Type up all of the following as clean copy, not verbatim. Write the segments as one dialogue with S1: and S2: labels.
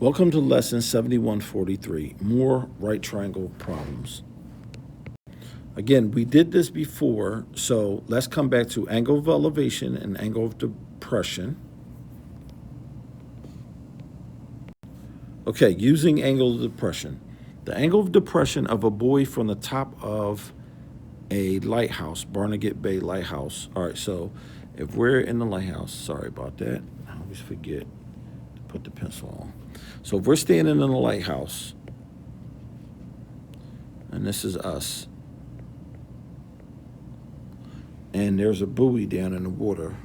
S1: Welcome to lesson 7143, more right triangle problems. Again, we did this before, so let's come back to angle of elevation and angle of depression. Okay, using angle of depression. The angle of depression of a buoy from the top of a lighthouse, Barnegat Bay Lighthouse. All right, so if we're in the lighthouse, sorry about that, I always forget to put the pencil on. So if we're standing in the lighthouse, and this is us, and there's a buoy down in the water,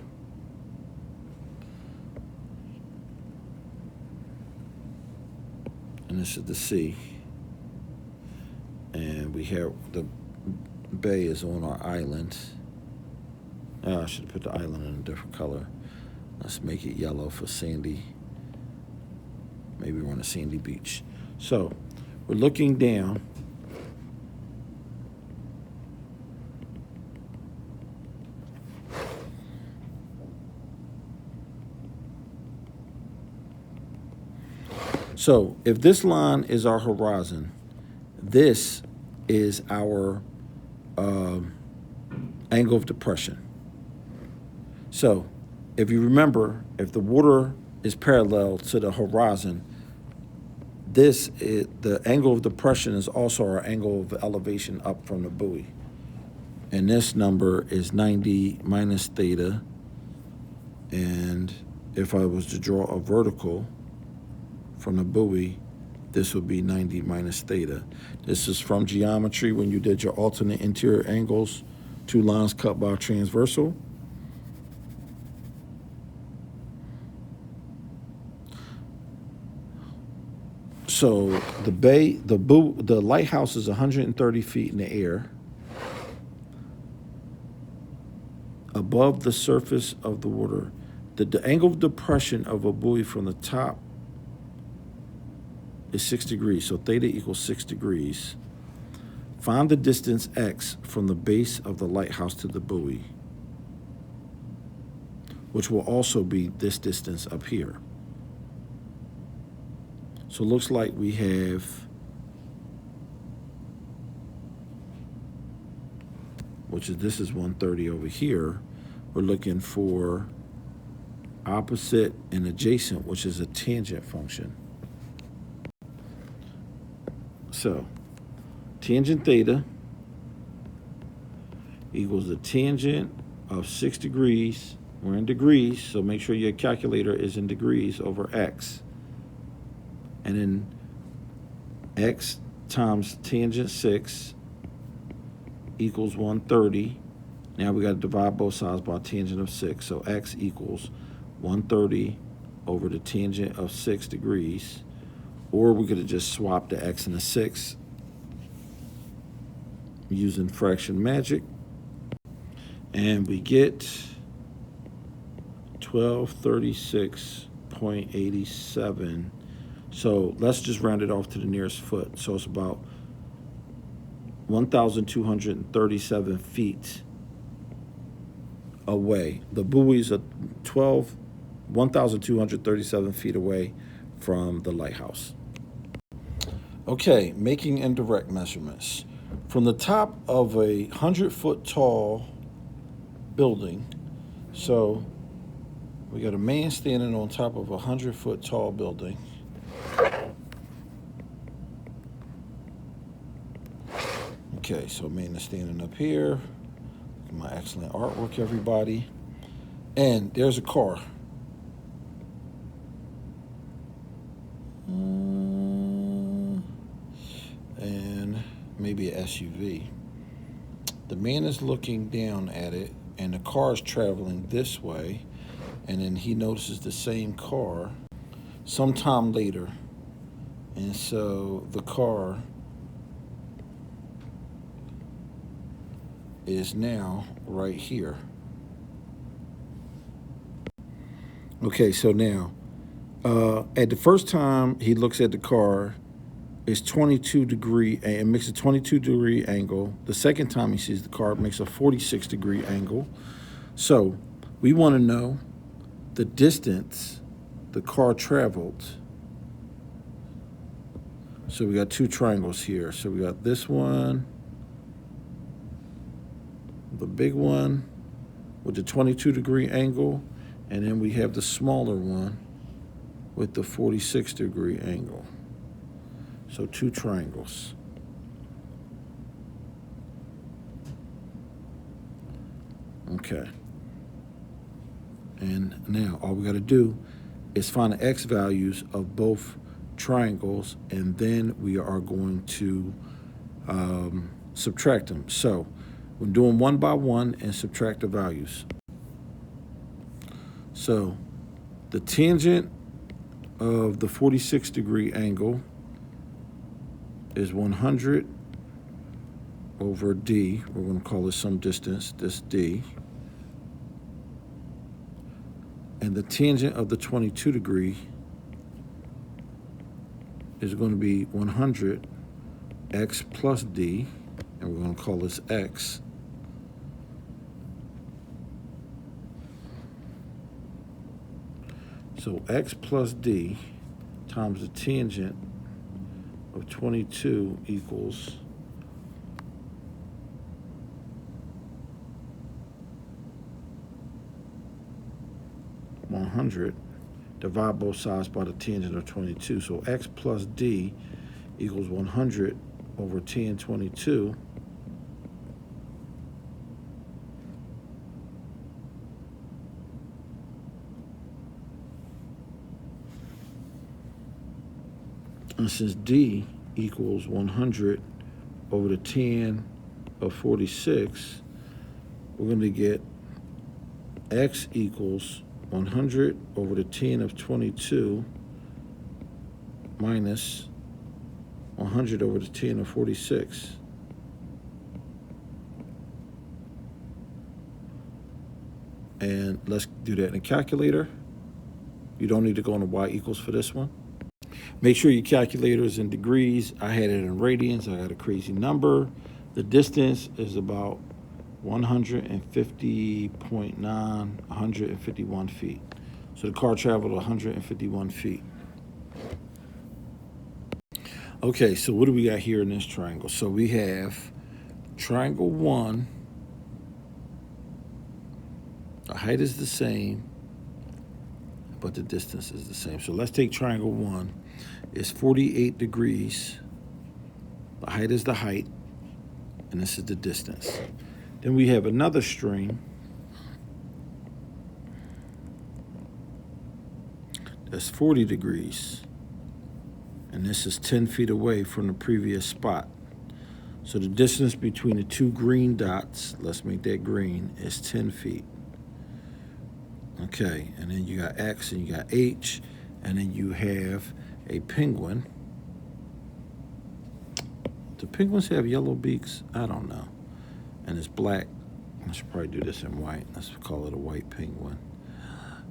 S1: and this is the sea, and we have the bay is on our island. I should have put the island in a different color. Let's make it yellow for sandy. Maybe we're on a sandy beach. So we're looking down. So if this line is our horizon, this is our angle of depression. So if you remember, if the water is parallel to the horizon, the angle of depression is also our angle of elevation up from the buoy. And this number is 90 minus theta. And if I was to draw a vertical from the buoy, this would be 90 minus theta. This is from geometry when you did your alternate interior angles, two lines cut by a transversal. So the lighthouse is 130 feet in the air above the surface of the water. The angle of depression of a buoy from the top is 6 degrees, so theta equals 6 degrees. Find the distance x from the base of the lighthouse to the buoy, which will also be this distance up here. So it looks like we have this is 130 over here. We're looking for opposite and adjacent, which is a tangent function. So tangent theta equals the tangent of 6 degrees. We're in degrees, so make sure your calculator is in degrees over x. And then x times tangent 6 equals 130. Now we got to divide both sides by tangent of 6. So x equals 130 over the tangent of 6 degrees. Or we could have just swapped the x and the 6 using fraction magic. And we get 1236.87. So let's just round it off to the nearest foot. So it's about 1,237 feet away. The buoys are 1,237 feet away from the lighthouse. Okay, making indirect measurements. From the top of a 100-foot tall building, so we got a man standing on top of a 100-foot tall building. Okay, so man is standing up here. Look at my excellent artwork, everybody. And there's a car. And maybe an SUV. The man is looking down at it, and the car is traveling this way. And then he notices the same car sometime later. And so the car is now right here. Okay, so now, at the first time he looks at the car, it's 22 degree, and it makes a 22 degree angle. The second time he sees the car, it makes a 46 degree angle. So we want to know the distance the car traveled So we got two triangles here. So we got this one, the big one with the 22-degree angle, and then we have the smaller one with the 46-degree angle. So two triangles. Okay. And now all we got to do is find the x values of both triangles, and then we are going to subtract them. So we're doing one by one and subtract the values. So the tangent of the 46-degree angle is 100 over d. We're going to call this some distance, this d. And the tangent of the 22-degree is going to be 100 x plus d, and we're going to call this x. So x plus d times the tangent of 22 equals 100. Divide both sides by the tangent of 22. So x plus d equals 100 over tan 22. And since d equals 100 over the tan of 46, we're going to get x equals 100 over the tan of 22 minus 100 over the tan of 46. And let's do that in a calculator. You don't need to go on the y equals for this one. Make sure your calculator is in degrees. I had it in radians. I got a crazy number. The distance is about 150.151 feet. So the car traveled 151 feet. Okay, so what do we got here in this triangle? So we have triangle 1. The height is the same, but the distance is the same. So let's take triangle 1. It's 48 degrees. The height is the height, and this is the distance. Then we have another string that's 40 degrees, and this is 10 feet away from the previous spot. So the distance between the two green dots, let's make that green, is 10 feet. Okay, and then you got X and you got H, and then you have a penguin. Do penguins have yellow beaks? I don't know. And it's black. I should probably do this in white. Let's call it a white penguin.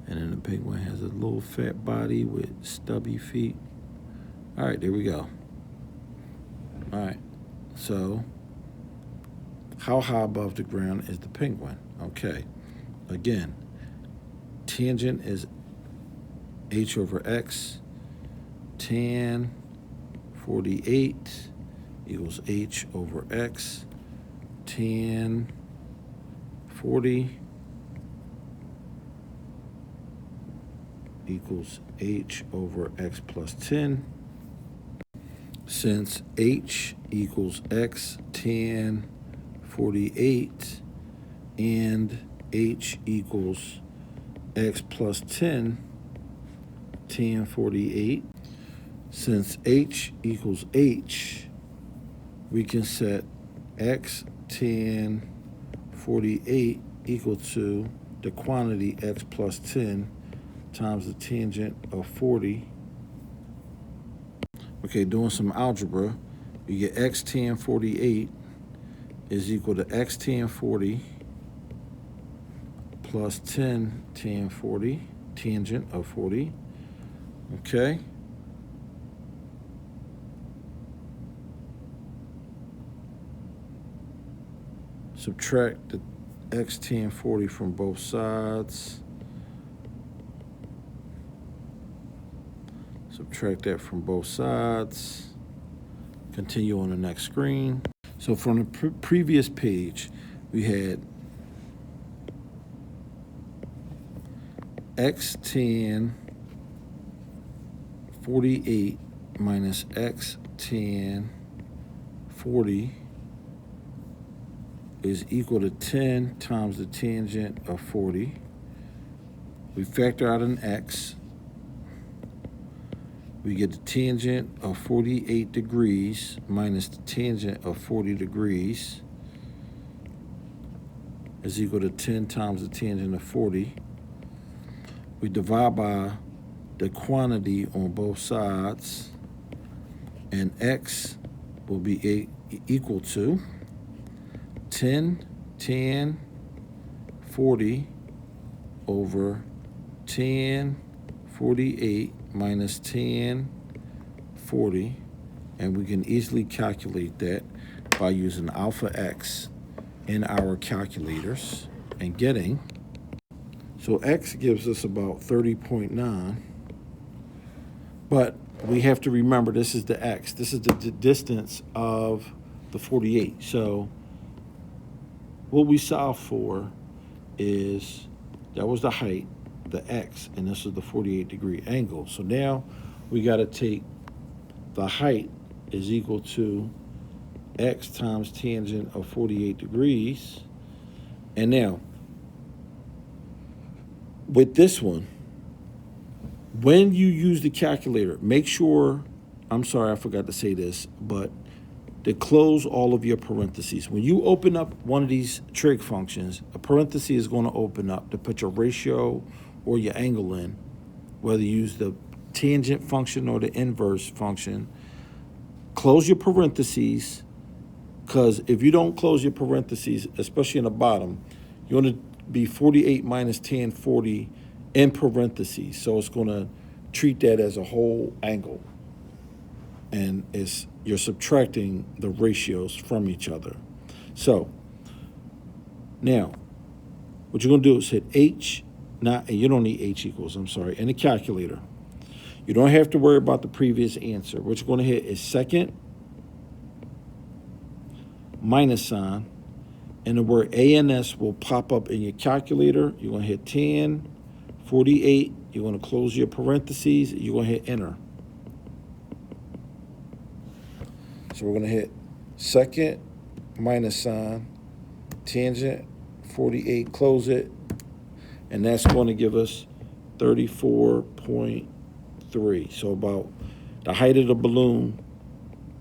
S1: And then the penguin has a little fat body with stubby feet. All right, there we go. All right, so how high above the ground is the penguin? Okay, again, tangent is h over x. Tan 48 equals h over x. Tan 40 equals h over x plus 10. Since h equals x tan 48 and h equals x plus 10 tan 48, since h equals h, we can set x tan 48 equal to the quantity x plus 10 times the tangent of 40. Okay, doing some algebra, you get x tan 48 is equal to x tan 40 plus 10 tan 40, tangent of 40. Okay. Subtract the x tan 40 from both sides. Subtract that from both sides. Continue on the next screen. So from the previous page, we had x tan 48 minus x tan 40 is equal to 10 times the tangent of 40. We factor out an x. We get the tangent of 48 degrees minus the tangent of 40 degrees is equal to 10 times the tangent of 40. We divide by the quantity on both sides, and x will be equal to 10 tan 40 over tan 48 minus tan 40, and we can easily calculate that by using alpha x in our calculators and getting, so x gives us about 30.9, but we have to remember this is the x. This is the distance of the 48. So what we solve for is, that was the height, the x, and this is the 48-degree angle. So now we got to take the height is equal to x times tangent of 48 degrees. And now, with this one, when you use the calculator, make sure, I'm sorry, I forgot to say this, but to close all of your parentheses. When you open up one of these trig functions, a parenthesis is going to open up to put your ratio or your angle in, whether you use the tangent function or the inverse function. Close your parentheses, because if you don't close your parentheses, especially in the bottom, you're going to be 48 minus tan 40 in parentheses. So it's going to treat that as a whole angle. And you're subtracting the ratios from each other. So now what you're going to do is hit H, and you don't need H equals, I'm sorry, in the calculator. You don't have to worry about the previous answer. What you're going to hit is second minus sign, and the word ANS will pop up in your calculator. You're going to hit tan 48. You're going to close your parentheses. You're going to hit enter. So we're going to hit second minus sign, tangent 48, close it, and that's going to give us 34.3. So about the height of the balloon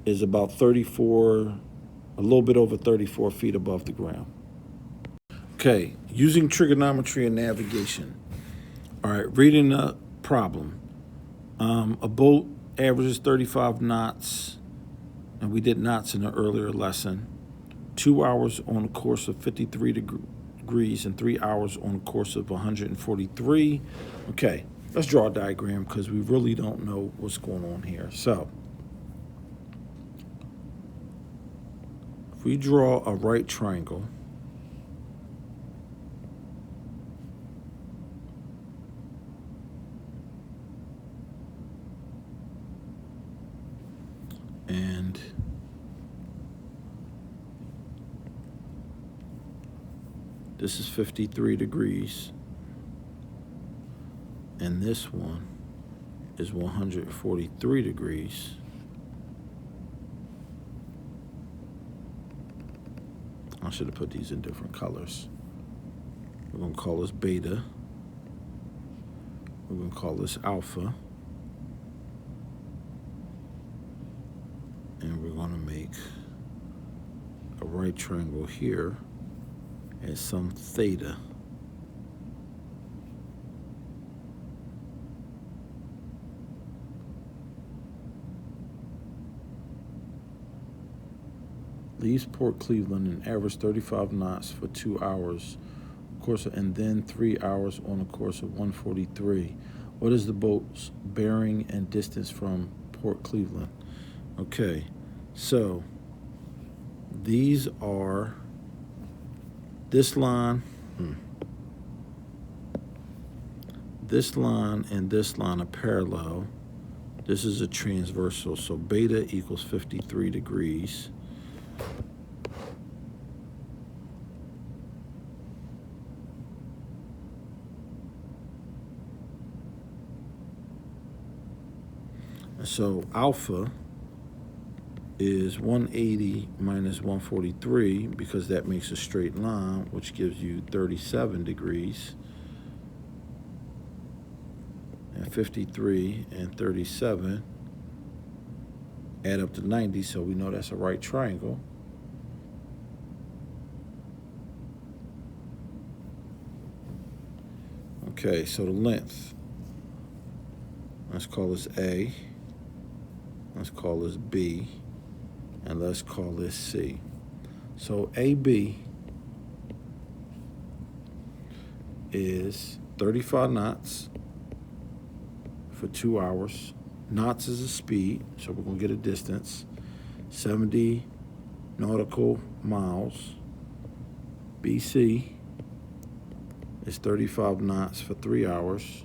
S1: is about 34, a little bit over 34 feet above the ground. Okay, using trigonometry and navigation. All right, reading the problem. A boat averages 35 knots, and we did knots in an earlier lesson. 2 hours on a course of 53 degrees and 3 hours on a course of 143. Okay, let's draw a diagram because we really don't know what's going on here. So if we draw a right triangle, and this is 53 degrees, and this one is 143 degrees. I should have put these in different colors. We're going to call this beta. We're going to call this alpha. And we're going to make a right triangle here as some theta. Leaves Port Cleveland and averaged 35 knots for 2 hours, and then 3 hours on a course of 143. What is the boat's bearing and distance from Port Cleveland? Okay, so these are this line, this line, and this line are parallel. This is a transversal, so beta equals 53 degrees. So alpha is 180 minus 143 because that makes a straight line, which gives you 37 degrees. And 53 and 37 add up to 90, so we know that's a right triangle. Okay, so the length, let's call this A, let's call this B, and let's call this C. So AB is 35 knots for 2 hours. Knots is a speed, so we're going to get a distance. 70 nautical miles. BC is 35 knots for 3 hours,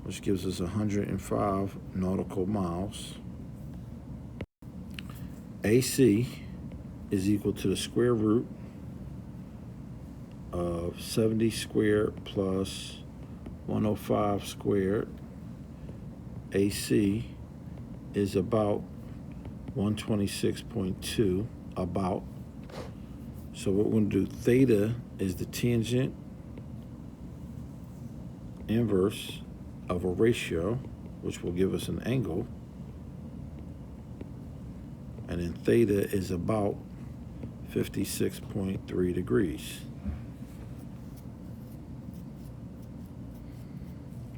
S1: which gives us 105 nautical miles. AC is equal to the square root of 70 squared plus 105 squared. AC is about 126.2, about. So what we're going to do, theta is the tangent inverse of a ratio, which will give us an angle. And then theta is about 56.3 degrees.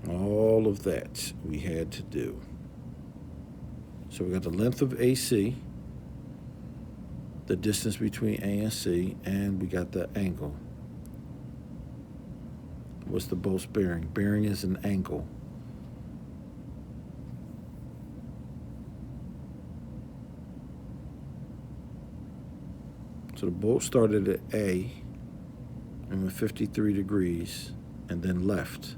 S1: All of that we had to do. So we got the length of AC, the distance between A and C, and we got the angle. What's the Bose bearing? Bearing is an angle. So the boat started at A and went 53 degrees and then left.